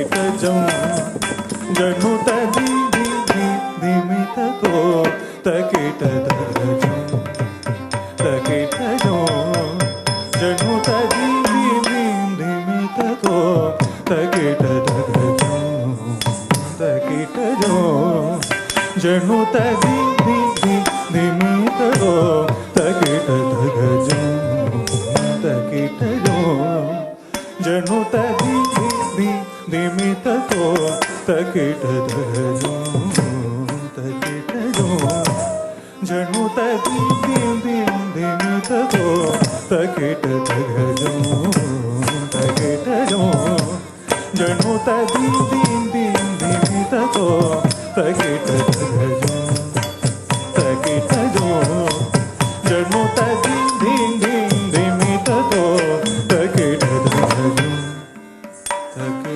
ತಕಿಟಜಂ ಜನು ತದಿ ದಿಮಿತ ತೋ ತಕಿಟ ತಗಜಂ ತಕಿಟಜಂ ಜನು ತದಿ ದಿಮಿತ ತೋ ತಕಿಟ ತಗಜಂ ತಕಿಟಜಂ ಜನು ತದಿ ದಿಮಿತ ತೋ ತಕಿಟ ತಗಜಂ ತಕಿಟಜಂ ಜನು ತದಿ ದಿಮಿತ ತೋ ತಕಿಟ ತಗಜಂ ತಕಿಟಜಂ ಜನು ತದಿ ದಿಮಿತ ತೋ ತಕಿಟ ತಗಜಂ ತಕಿಟಜಂ ಜನು ತದಿ ದಿಮಿತ ತೋ ತಕಿಟ ತಗಜಂ ತಕಿಟಜಂ ಜನು ತದಿ ದಿಮಿತ ತೋ ತಕಿಟ ತಗಜಂ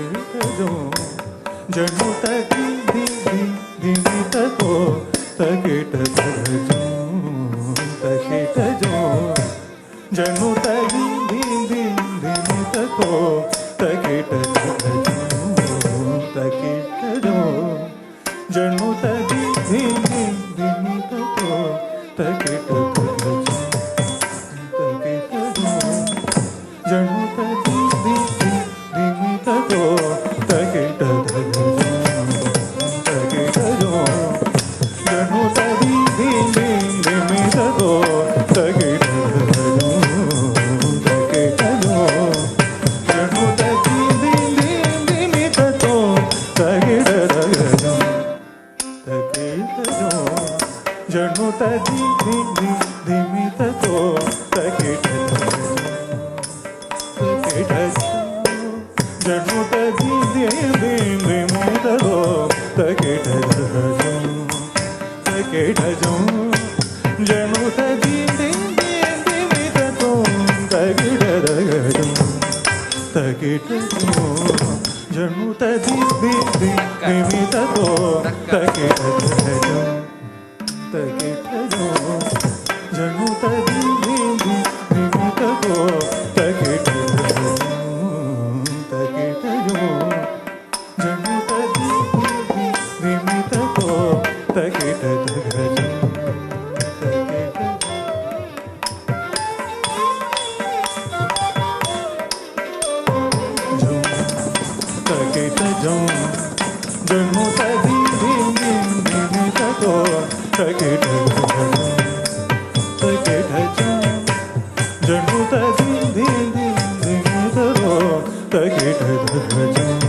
ತಕಿಟಜಂ ಜನು ತದಿ ದಿಮಿತ ತೋ ತಕಿಟ ತಗಜಂ ತಕಿಟಜಂ ಜನು ತದಿ ದಿಮಿತ ತೋ ತಕಿಟ ತಗಜಂ ತಕಿಟಜಂ ಜನು ತದಿ ದಿಮಿತ ತೋ ತಕಿಟ ತಗಜಂ ತಕಿಟಜಂ ಜನು ತದಿ ದಿಮಿತ ತೋ ತಕಿಟ ತಗಜಂ ತಕಿಟಜಂ ಜನು ತದಿ ದಿಮಿತ ತೋ ತಕಿಟ ತಗಜಂ ತಕಿಟಜಂ ಜನು ತದಿ ದಿಮಿತ ತೋ ತಕಿಟ ತಗಜಂ ತಕಿಟಜಂ ಜನು ತದಿ ದಿಮಿತ ತೋ ತಕಿಟ ಜನು ತದಿ ದಿಮಿತ ತೋ ತಕಿಟ ತಗಜಂ ತಕಿಟಜಂ ಜನು ತದಿ ದಿಮಿತ ತೋ ತಕಿಟ ತಗಜಂ ತಕಿಟಜಂ ಜನು ತದಿ ದಿಮಿತ ತೋ ತಕಿಟ ತಗಜಂ ತಕಿಟಜಂ ಜನು ತದಿ ದಿಮಿತ ತೋ ತಕಿಟ ತಗಜಂ ತಕಿಟಜಂ ಜನು ತದಿ ದಿಮಿತ ತೋ ತಕಿಟ ತಗಜಂ ತಕಿಟಜಂ ಜನು ತದಿ ದಿಮಿತ ತೋ ತಕಿಟ ತಗಜಂ ತಕಿಟಜಂ ಜನು ತದಿ ದಿಮಿತ ತೋ ತಕಿಟ ತಗಜಂ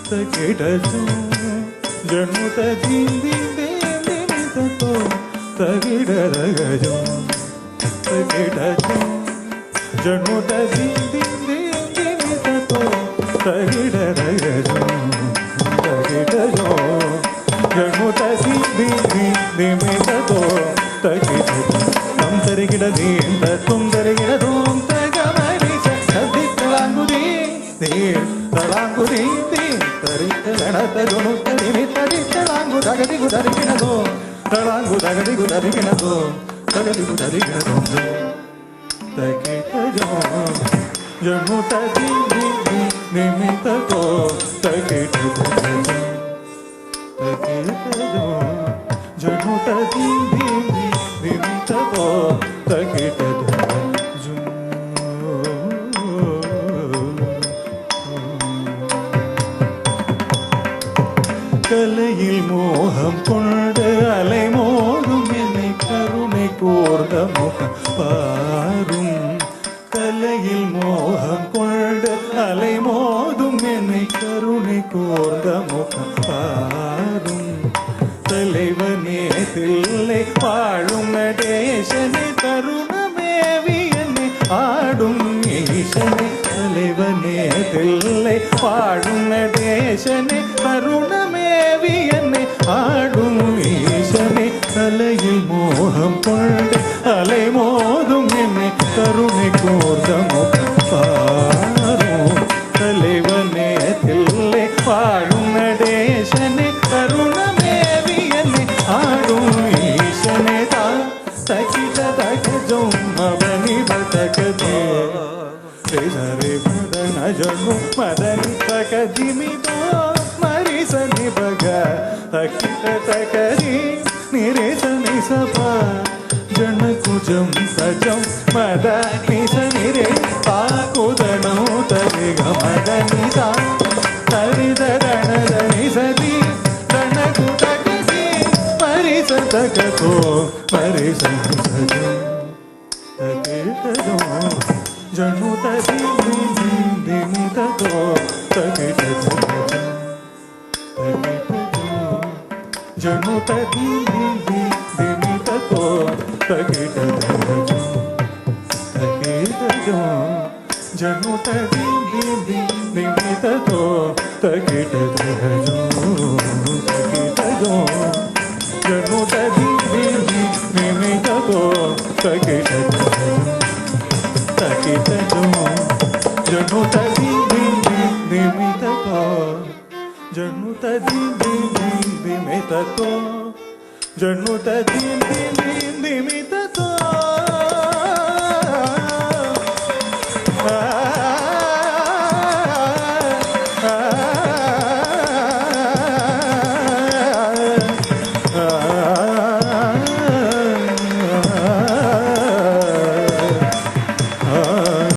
ತಕಿಟಜಂ ಜನು ತದಿ ದಿಮಿತ ತೋ ತಕಿಟ ತಗಜಂ ತಕಿಟಜಂ ಜನು ತದಿ ದಿಮಿತ ತೋ ತಕಿಟ ತಗಜಂ ತಕಿಟಜಂ ಜನು ತದಿ ದಿಮಿತ ತೋ ತಕಿಟ ತಂತರಿಗಿಡದಿಂದ ತುಂದರಿಗಿಡದು ತಗಮರಿ ಸದ್ದಿ ತಳಾಂಗುದಿ ತಳಾಂಗುದಿ ತರಿಗಣತ ಜನು ತದಿಮಿ ತದಿ ತಳಾಂಗು ದಗದಿಗು ದರಿಗಿಣದು ತಳಾಂಗು ದಗದಿಗು ದರಿಗಿಣದು ದಗದಿಗು ದರಿಗಿಣದು ತಕಿಟಜಂ ಜನು ತದಿ ದಿಮಿತ ತೋ ತಕಿಟ ತಗಜಂ ತಕಿಟಜಂ ಜನು ತದಿ ದಿಮಿತ ತೋ ತಕಿಟ ತಗಜಂ கலையில் மோகம் கொண்டு அலை மோதும் என்னை கருணை கோர்ந்த முகம் பாரும் கலையில் மோகம் கொண்டு அலை மோதும் என்னை கருணை கோர்ந்த முகம் பாரும் தலைவனே தில்லை வாழும் நடேசனை தருணமேவி என்னை ஆடும் ஈசனை தலைவனே தில்லை வாழும் நடேசனை தருணமேவி என்னை ஆடும் ஈசனை தலையில் மோகம் கொண்டு அலை மோதும் என்னை கருணை கோர்ந்த முகம் பாரும் தலைவனே தில்லை வாழும் நடேசனை தருணமேவி என்னை ஆடும் ஈசனை தான் தகிட தகஜம் அவனி பதகதே रे रे मदन जनु మదని తక దిమితో మరి సని బగ తకిట తకరి నిరేస నిసప జనకుజం సజం మద నిస నిరే పాకుదనౌ తరిగ మద నిస తరిద రణద నిసది రణకు తకసి మరి సతకతో మరి సజం తకిటదో జనుత దిమితతో తకిటదో జనుత దిమితతో తకిటదో జనుత దిమితతో తకిటదో జనుత దిమితతో తకిటదో జనుత దిమితతో జనుత దిమితతో జనుత దిమితతో